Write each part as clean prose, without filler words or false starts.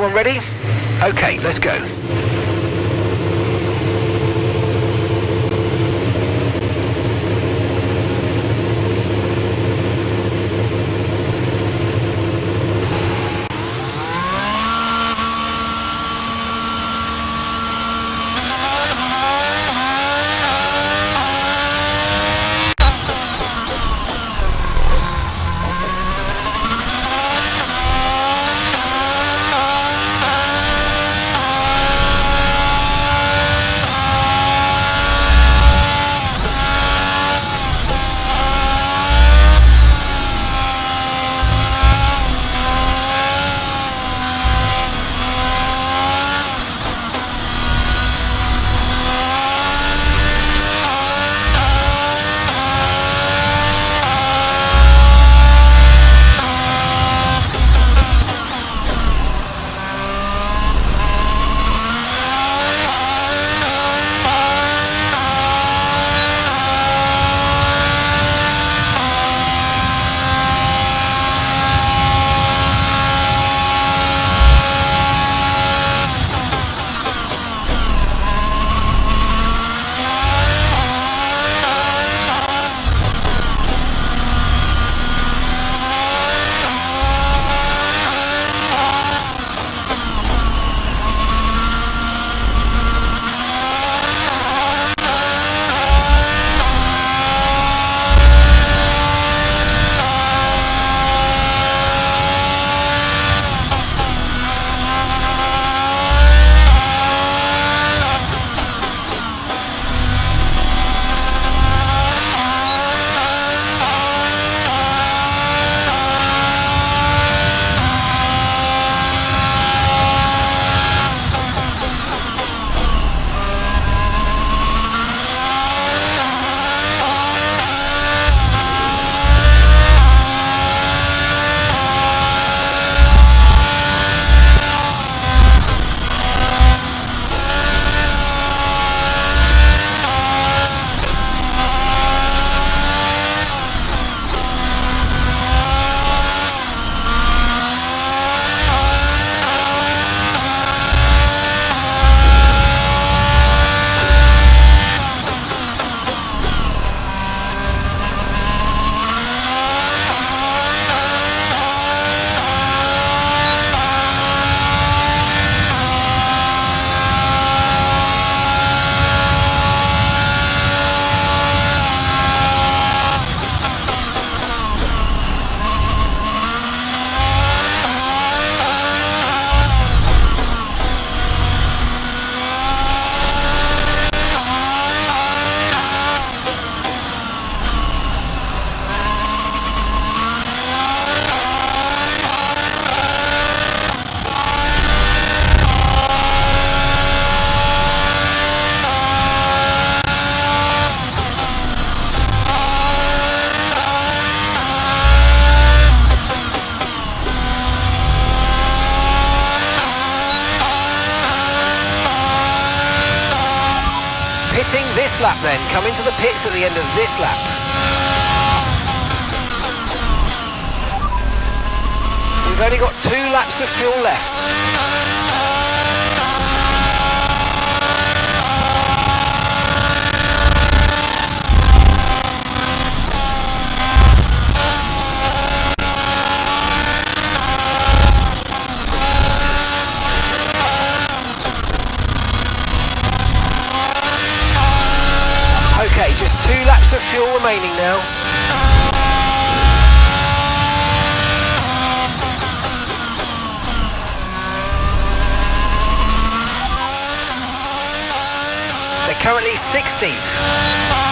Everyone ready? Okay, let's go. Pitting this lap then, coming to the pits at the end of this lap. We've only got 2 laps of fuel left. Okay, just 2 laps of fuel remaining now. They're currently 16th.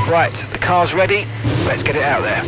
Right, the car's ready. Let's get it out there.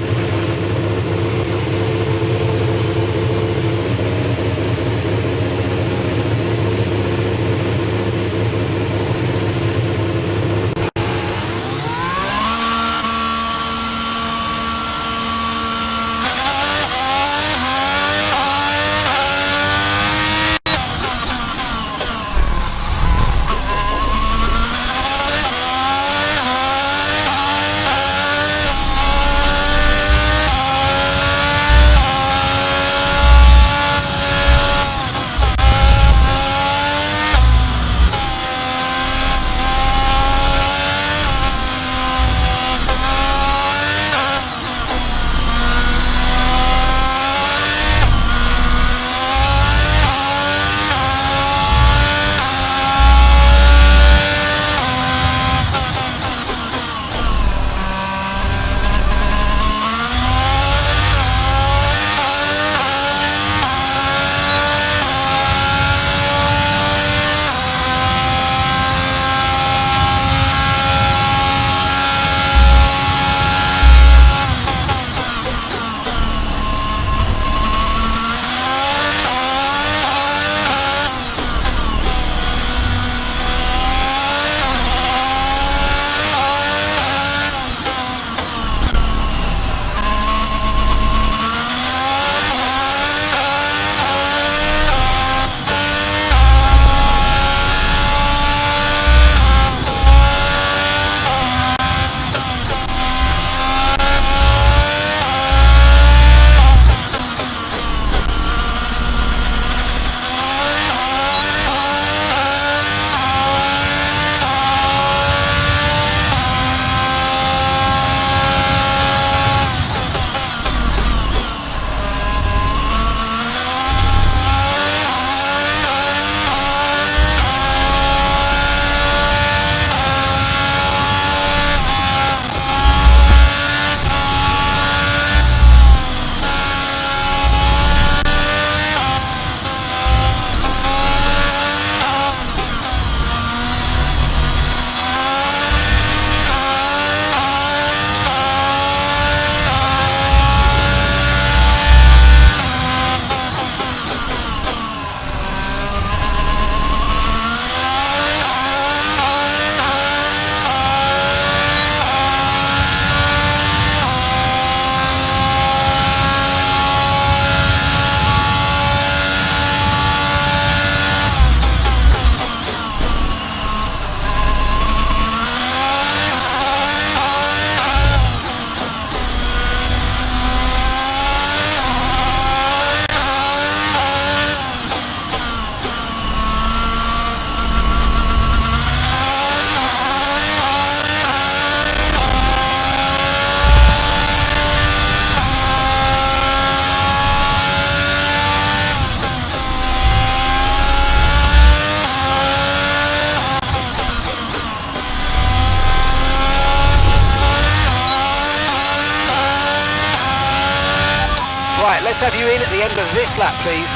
Right, let's have you in at the end of this lap, please.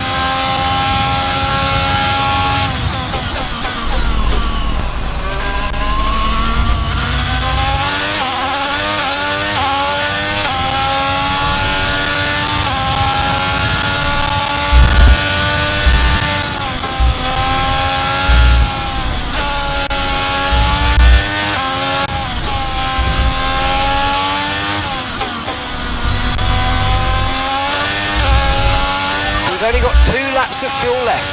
We've only got 2 laps of fuel left.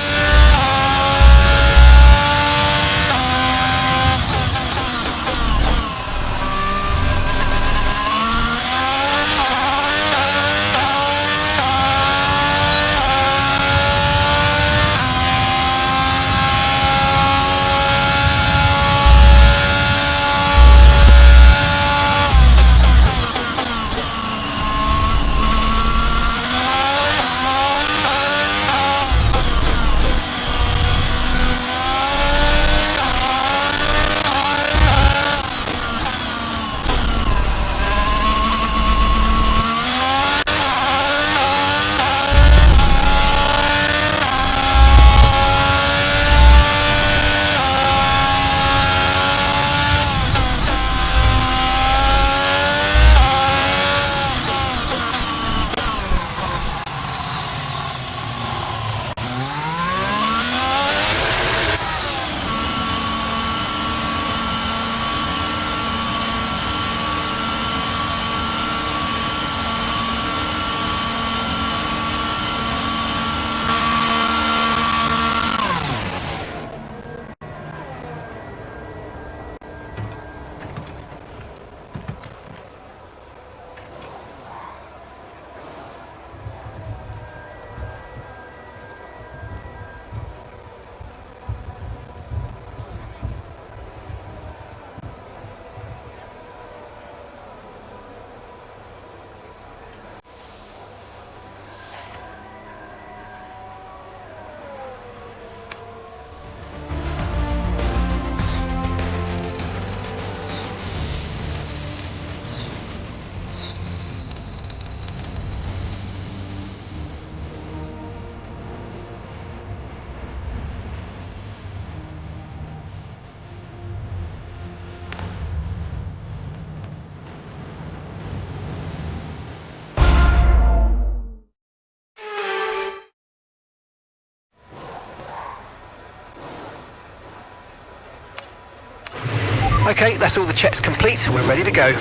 Okay, that's all the checks complete. We're ready to go.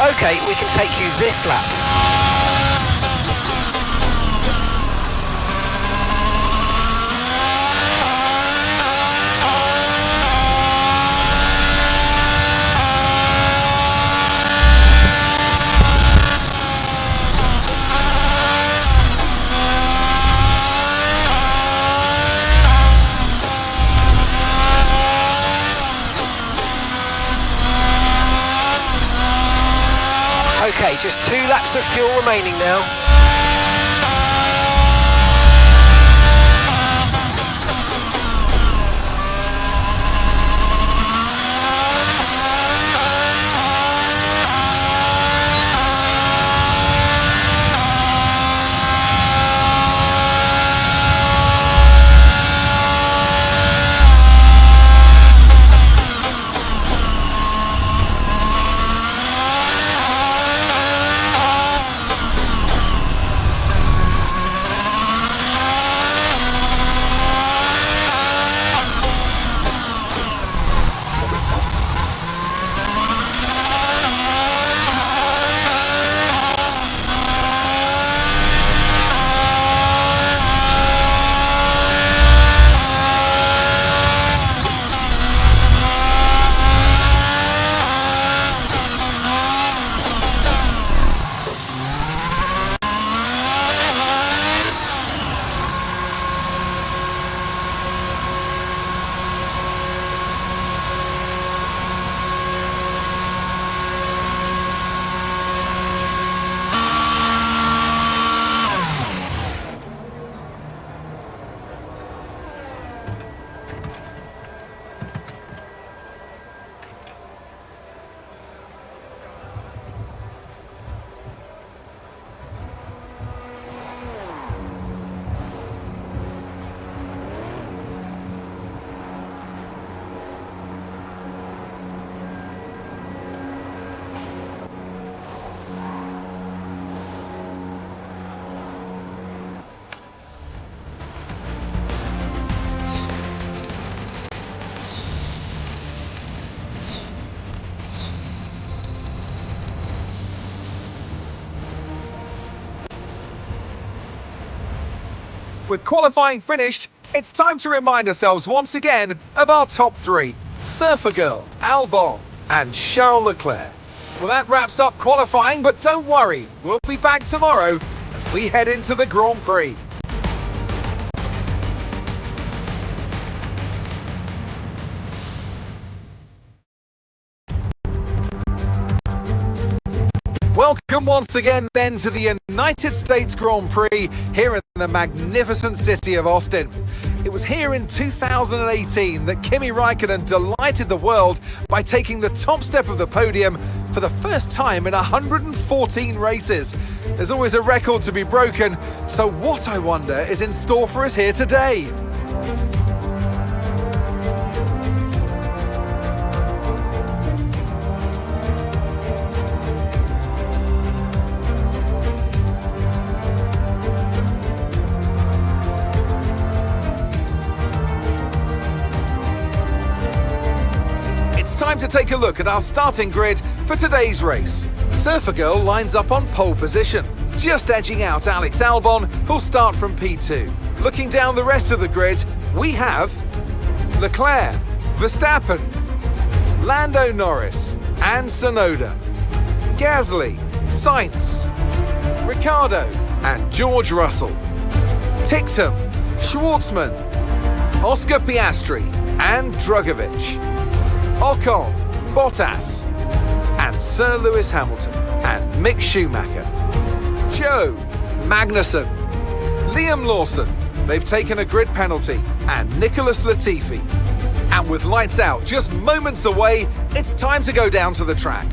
Okay, we can take you this lap. Okay, just 2 laps of fuel remaining now. With qualifying finished, it's time to remind ourselves once again of our top three: Surfer Girl, Albon, and Charles Leclerc. Well, that wraps up qualifying, but don't worry, we'll be back tomorrow as we head into the Grand Prix. Welcome once again then to the United States Grand Prix here in the magnificent city of Austin. It was here in 2018 that Kimi Räikkönen delighted the world by taking the top step of the podium for the first time in 114 races. There's always a record to be broken, so what, I wonder, is in store for us here today? Time to take a look at our starting grid for today's race. Surfer Girl lines up on pole position, just edging out Alex Albon, who'll start from P2. Looking down the rest of the grid, we have Leclerc, Verstappen, Lando Norris, and Tsunoda, Gasly, Sainz, Ricciardo, and George Russell, Ticktum, Schwartzman, Oscar Piastri, and Drugovich, Ocon, Bottas, and Sir Lewis Hamilton, and Mick Schumacher, Joe, Magnussen, Liam Lawson, they've taken a grid penalty, and Nicholas Latifi. And with lights out just moments away, it's time to go down to the track.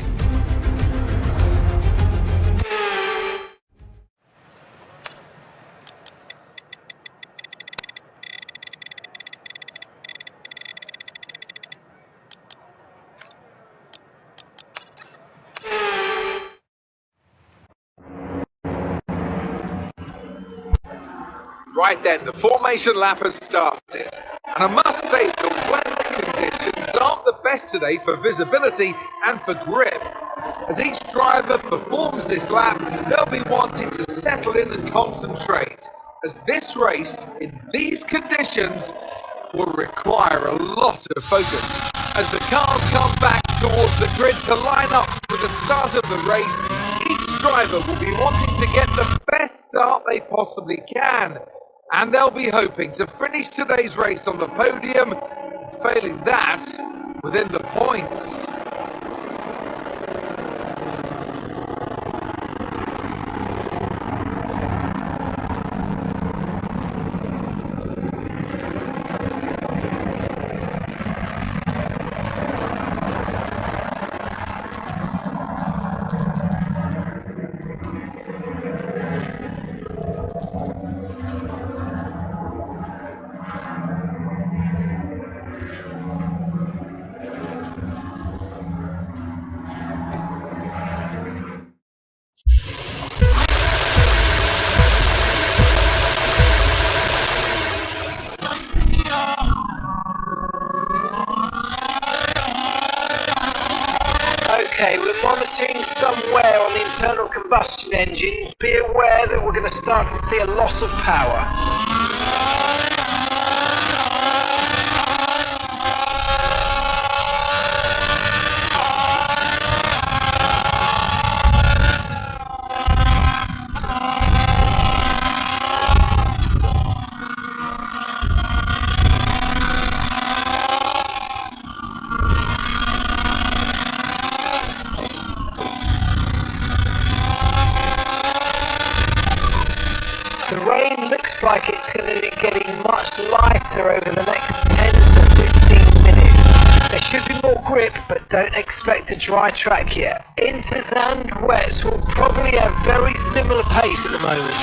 Right then, the formation lap has started, and I must say the weather conditions aren't the best today for visibility and for grip. As each driver performs this lap, they'll be wanting to settle in and concentrate, as this race, in these conditions, will require a lot of focus. As the cars come back towards the grid to line up for the start of the race, each driver will be wanting to get the best start they possibly can. And they'll be hoping to finish today's race on the podium, failing that, within the points. Okay, we're monitoring somewhere on the internal combustion engine. Be aware that we're going to start to see a loss of power. The rain looks like it's going to be getting much lighter over the next 10 to 15 minutes. There should be more grip, but don't expect a dry track yet. Inters and wets will probably have very similar pace at the moment.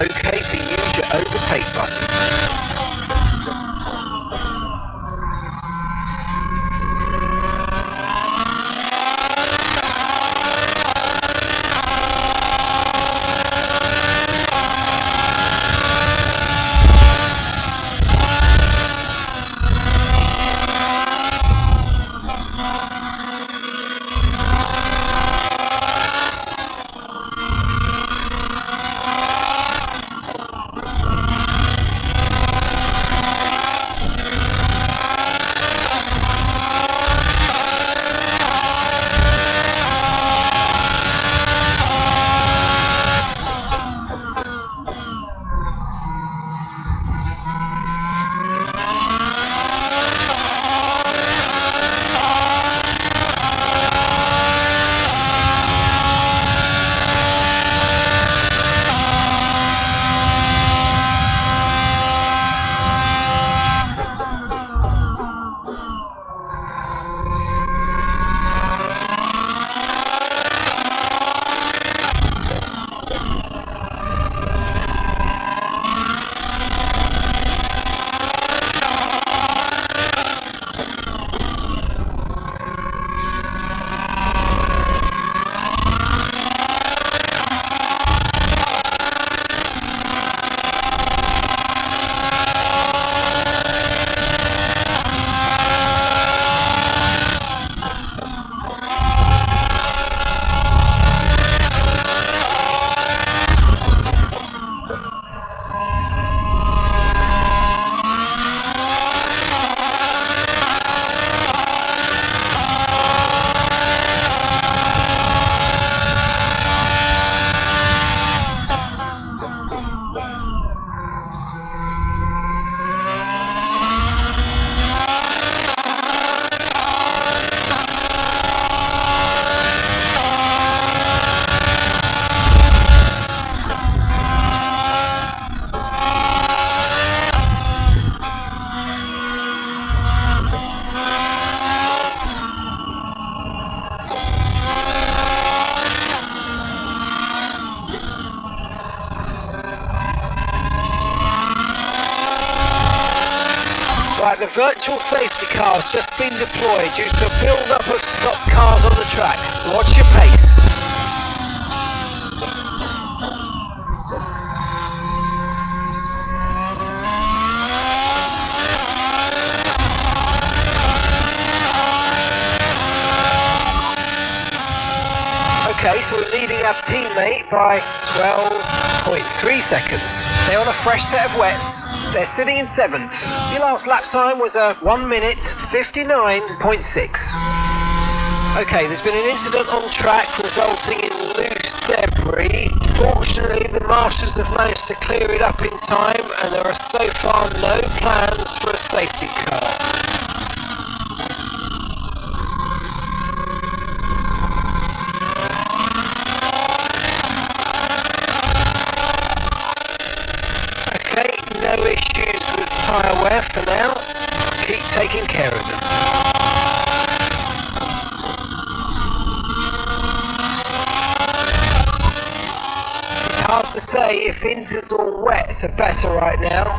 okay to use your overtake button. Right, the virtual safety car has just been deployed due to a build-up of stock cars on the track. Watch your pace. Okay, so we're leading our teammate by 12.3 seconds. They're on a fresh set of wets. They're sitting in 7th. Your last lap time was a 1 minute 59.6. Okay, there's been an incident on track resulting in loose debris. Fortunately, the marshals have managed to clear it up in time, and there are so far no plans for a safety car. Okay, no issues with tyre wear for now. Keep taking care of them. It's hard to say if inters or wets are better right now.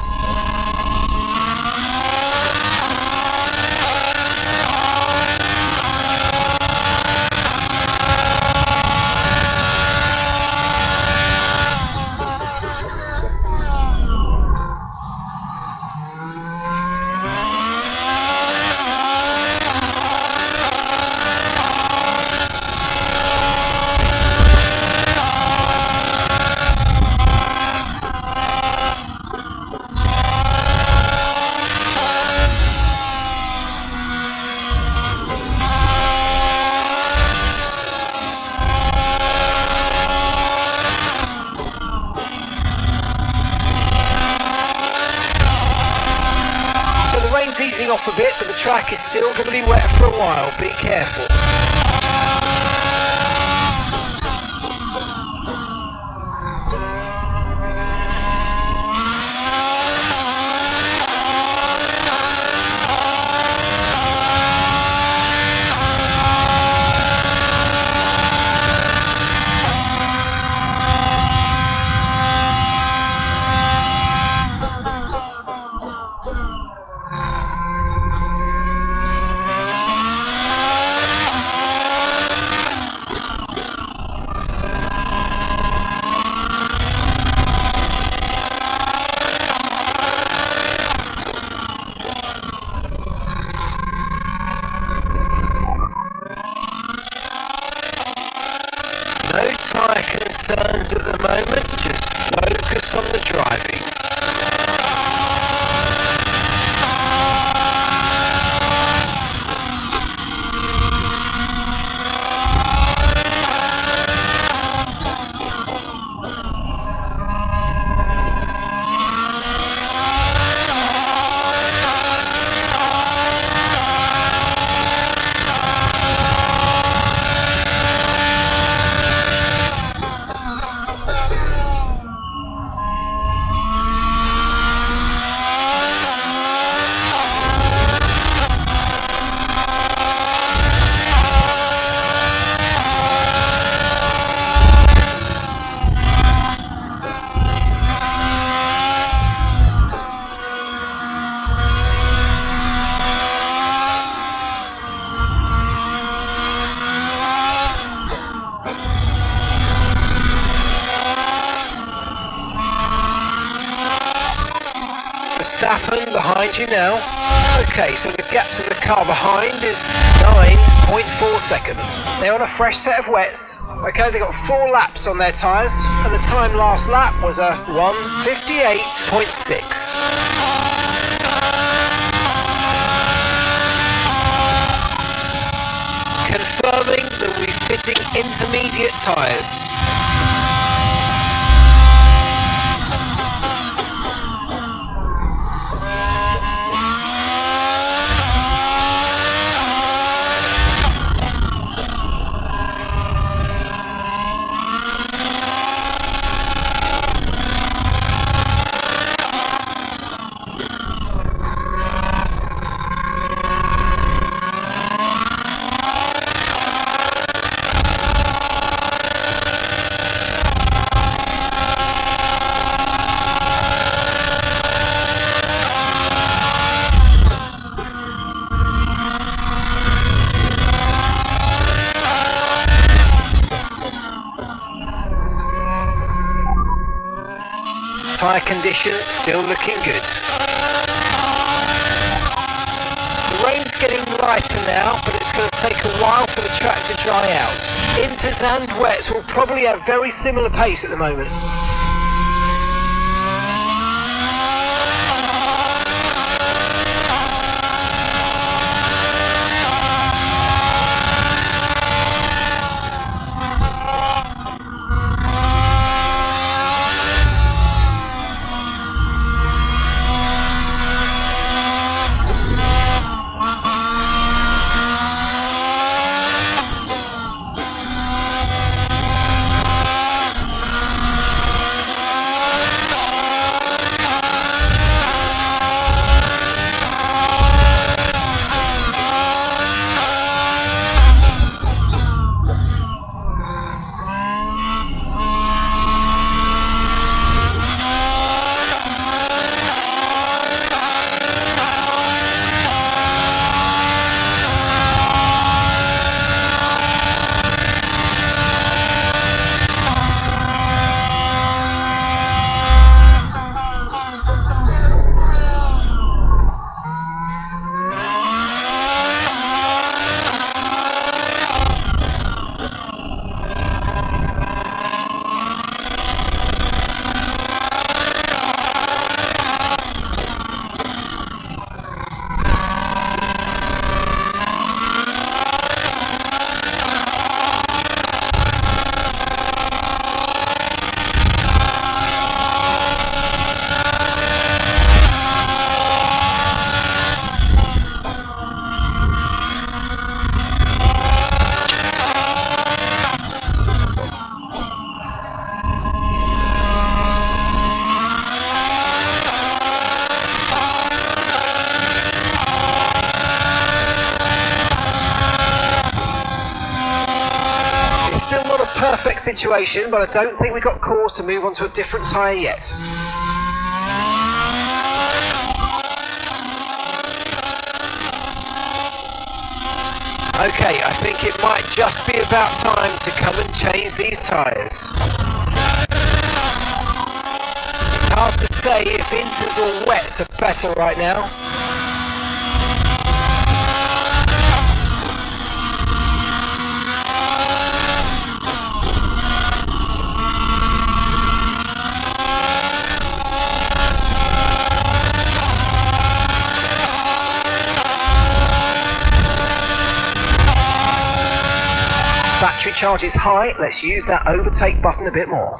Easing off a bit, but the track is still going to be wet for a while. Be careful. concerns at the moment, just focus on the driving. Verstappen behind you now. Okay, so the gap to the car behind is 9.4 seconds. They're on a fresh set of wets. Okay, they got 4 laps on their tyres, and the time last lap was a 1:58.6. Confirming that we're fitting intermediate tyres. Tyre condition still looking good. The rain's getting lighter now, but it's going to take a while for the track to dry out. Inters and wets will probably have very similar pace at the moment. Perfect situation, but I don't think we've got cause to move on to a different tyre yet. Okay, I think it might just be about time to come and change these tyres. It's hard to say if inters or wets are better right now. charge is high, let's use that overtake button a bit more.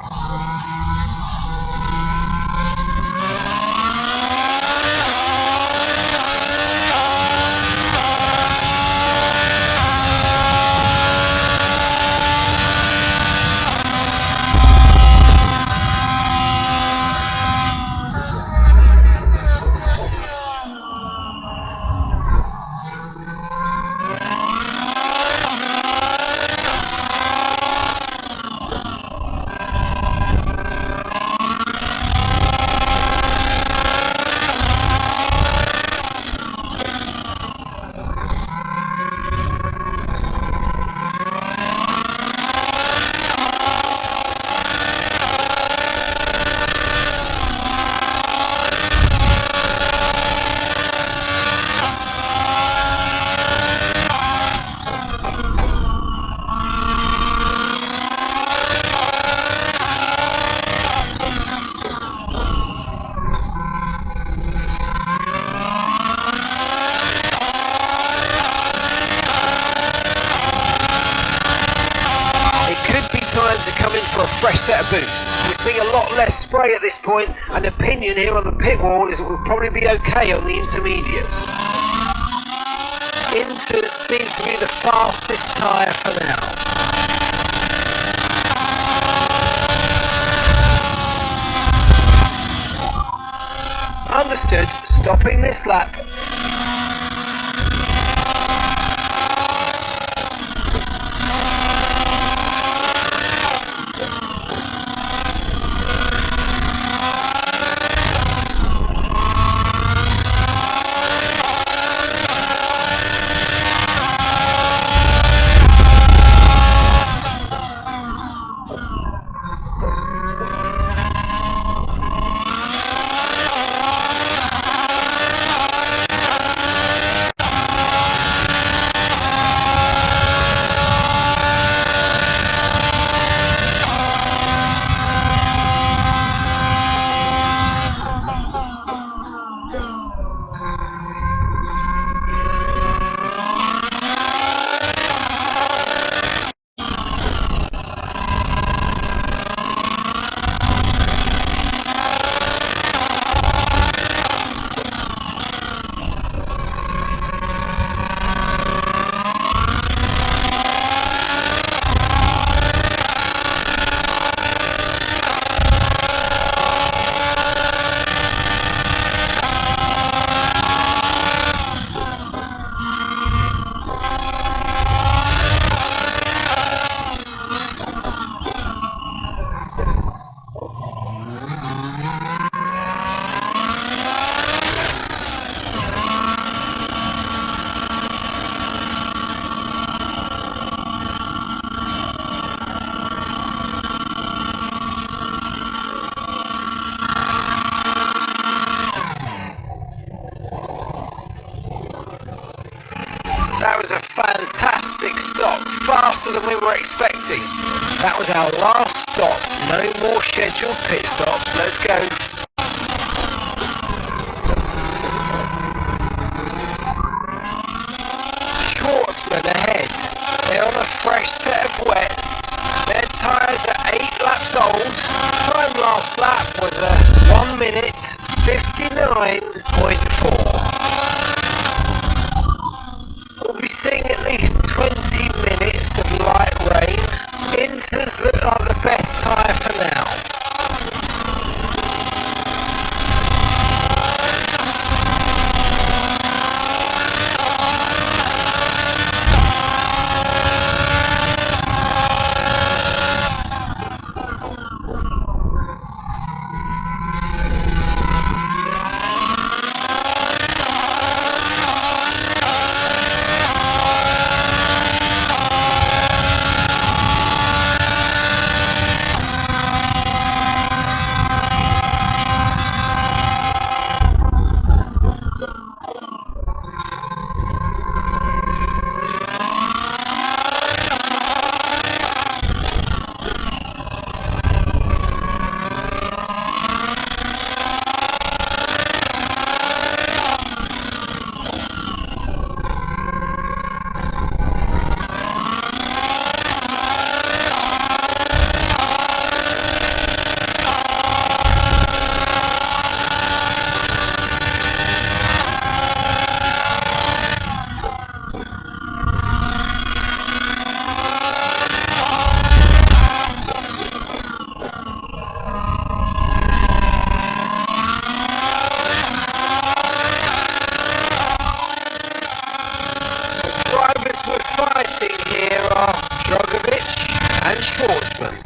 Time to come in for a fresh set of boots. We're seeing a lot less spray at this point, and opinion here on the pit wall is it will probably be okay on the intermediates. Inters seems to be the fastest tyre for now. Understood, stopping this lap. That was a fantastic stop, faster than we were expecting. That was our last stop, no more scheduled pit stops, let's go. Schwartzman ahead, they're on a fresh set of wets. Their tyres are 8 laps old. Time last lap was a 1 minute 59.4. Seeing at least 20 minutes of light rain. Inters look like the best tyre for now. and Schwartzman.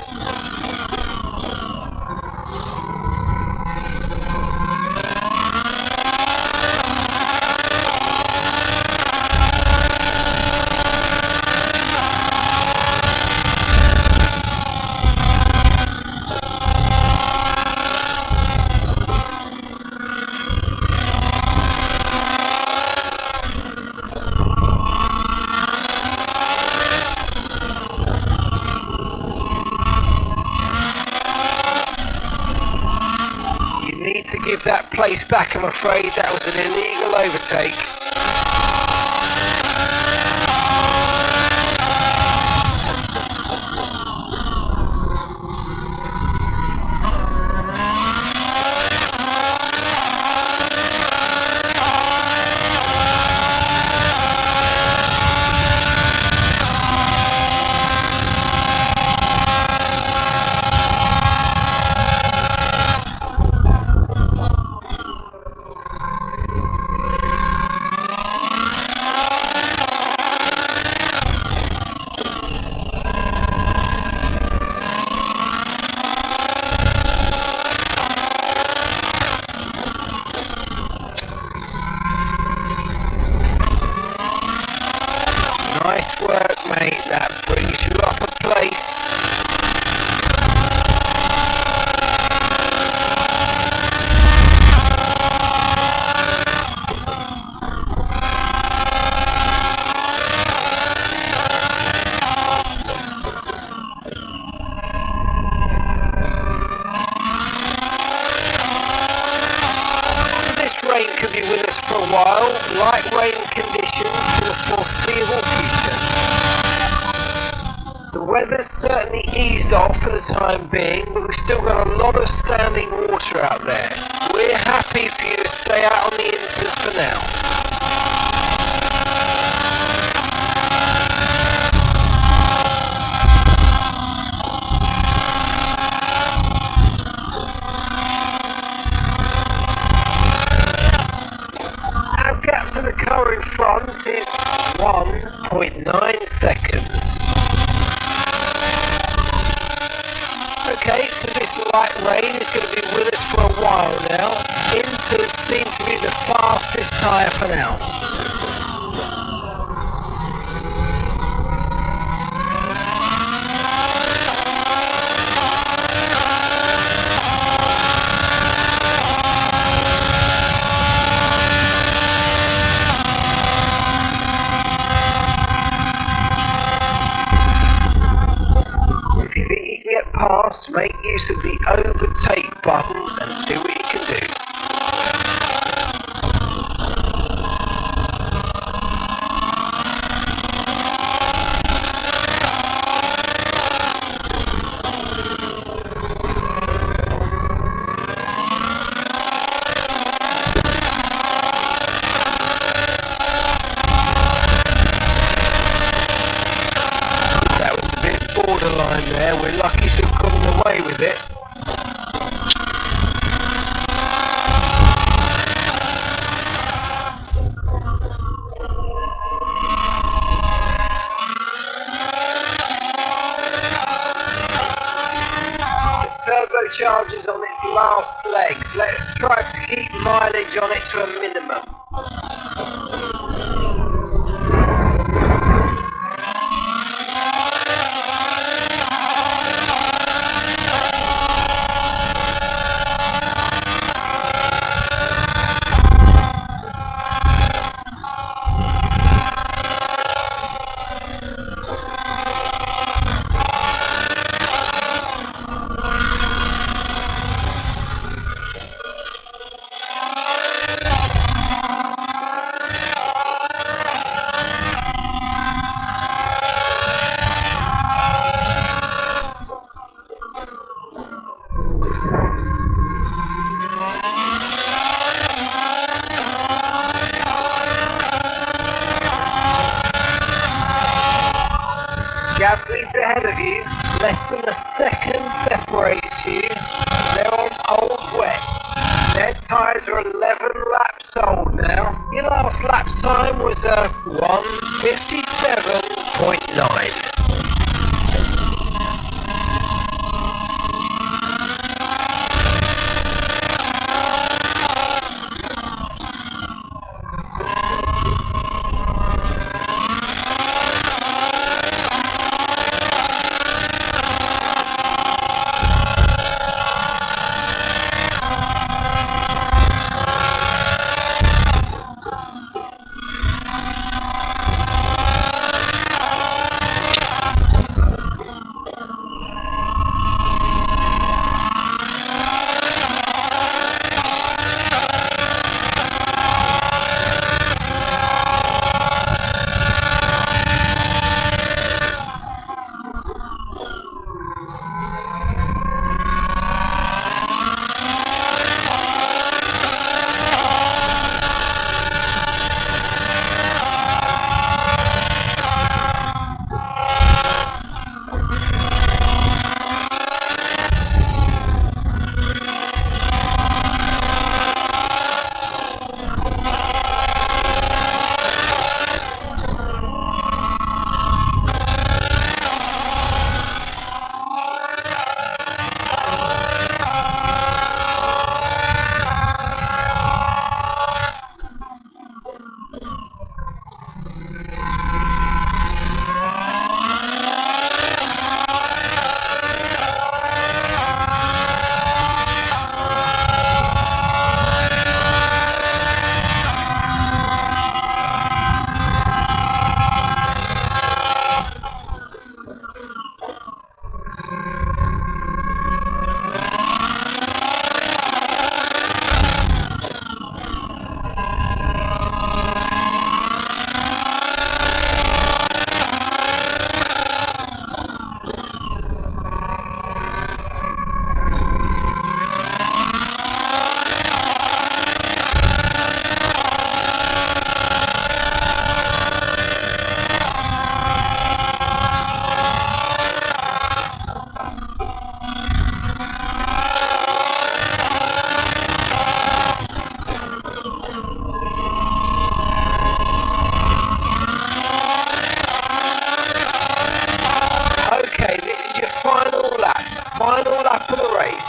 To give that place back, I'm afraid that was an illegal overtake. Nice work, mate. That brings you up a place. This rain could be with us for a while. Light rain conditions for the foreseeable future. The weather's certainly eased off for the time being, but we've still got a lot of standing water out there. We're happy for you to stay out on the Inters for now. Our gap to the car in front is 1.9 seconds. Okay, so this light rain is going to be with us for a while now. Inters seem to be the fastest tyre for now. Past, make use of the overtake button and see what you can do. That was a bit borderline there. We're lucky to have gotten away with it. Turbocharger's on its last legs. Let's try to keep mileage on it to a minimum. Gas leads ahead of you, less than a second separates you. They're on old wets. Their tyres are 11 laps old now. Your last lap time was a 1:57.9. lap of the race.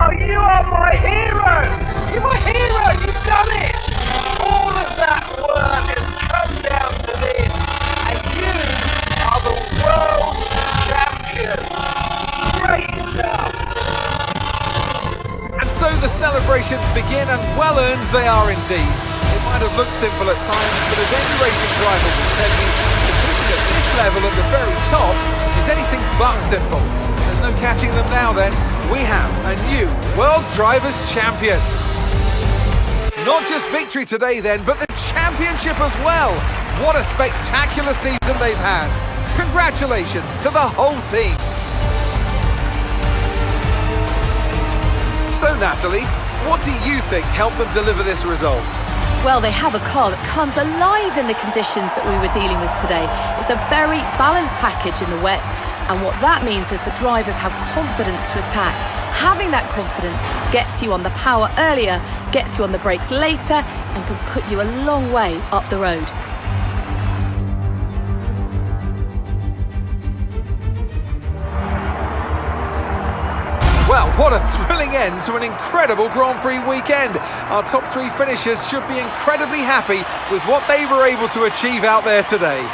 Oh, you are my hero! You're my hero! You've done it! All of that work has come down to this, and you are the world champion! Great stuff! And so the celebrations begin, and well earned they are indeed. It might have looked simple at times, but as any racing driver will tell you, competing at this level at the very top is anything but simple. There's no catching them now then. We have a new World Drivers' Champion. Not just victory today then, but the championship as well. What a spectacular season they've had. Congratulations to the whole team. So Natalie, what do you think helped them deliver this result? Well, they have a car that comes alive in the conditions that we were dealing with today. It's a very balanced package in the wet, and what that means is the drivers have confidence to attack. Having that confidence gets you on the power earlier, gets you on the brakes later, and can put you a long way up the road. Well, what a thrilling end to an incredible Grand Prix weekend. Our top three finishers should be incredibly happy with what they were able to achieve out there today.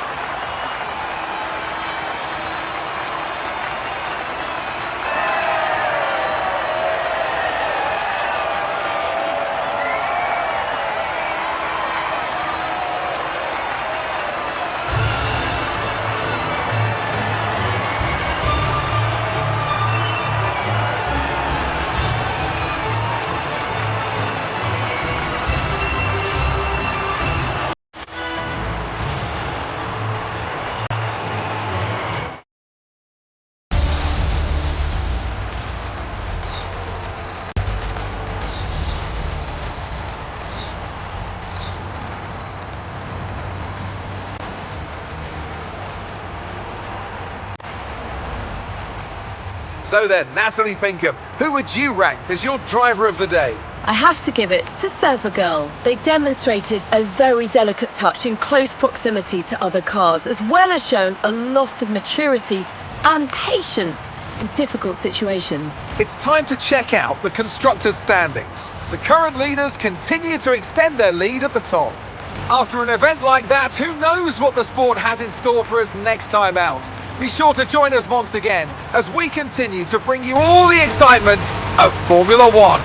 So then, Natalie Pinkham, who would you rank as your driver of the day? I have to give it to Supercars. They demonstrated a very delicate touch in close proximity to other cars, as well as shown a lot of maturity and patience in difficult situations. It's time to check out the constructors' standings. The current leaders continue to extend their lead at the top. After an event like that, who knows what the sport has in store for us next time out? Be sure to join us once again as we continue to bring you all the excitement of Formula One.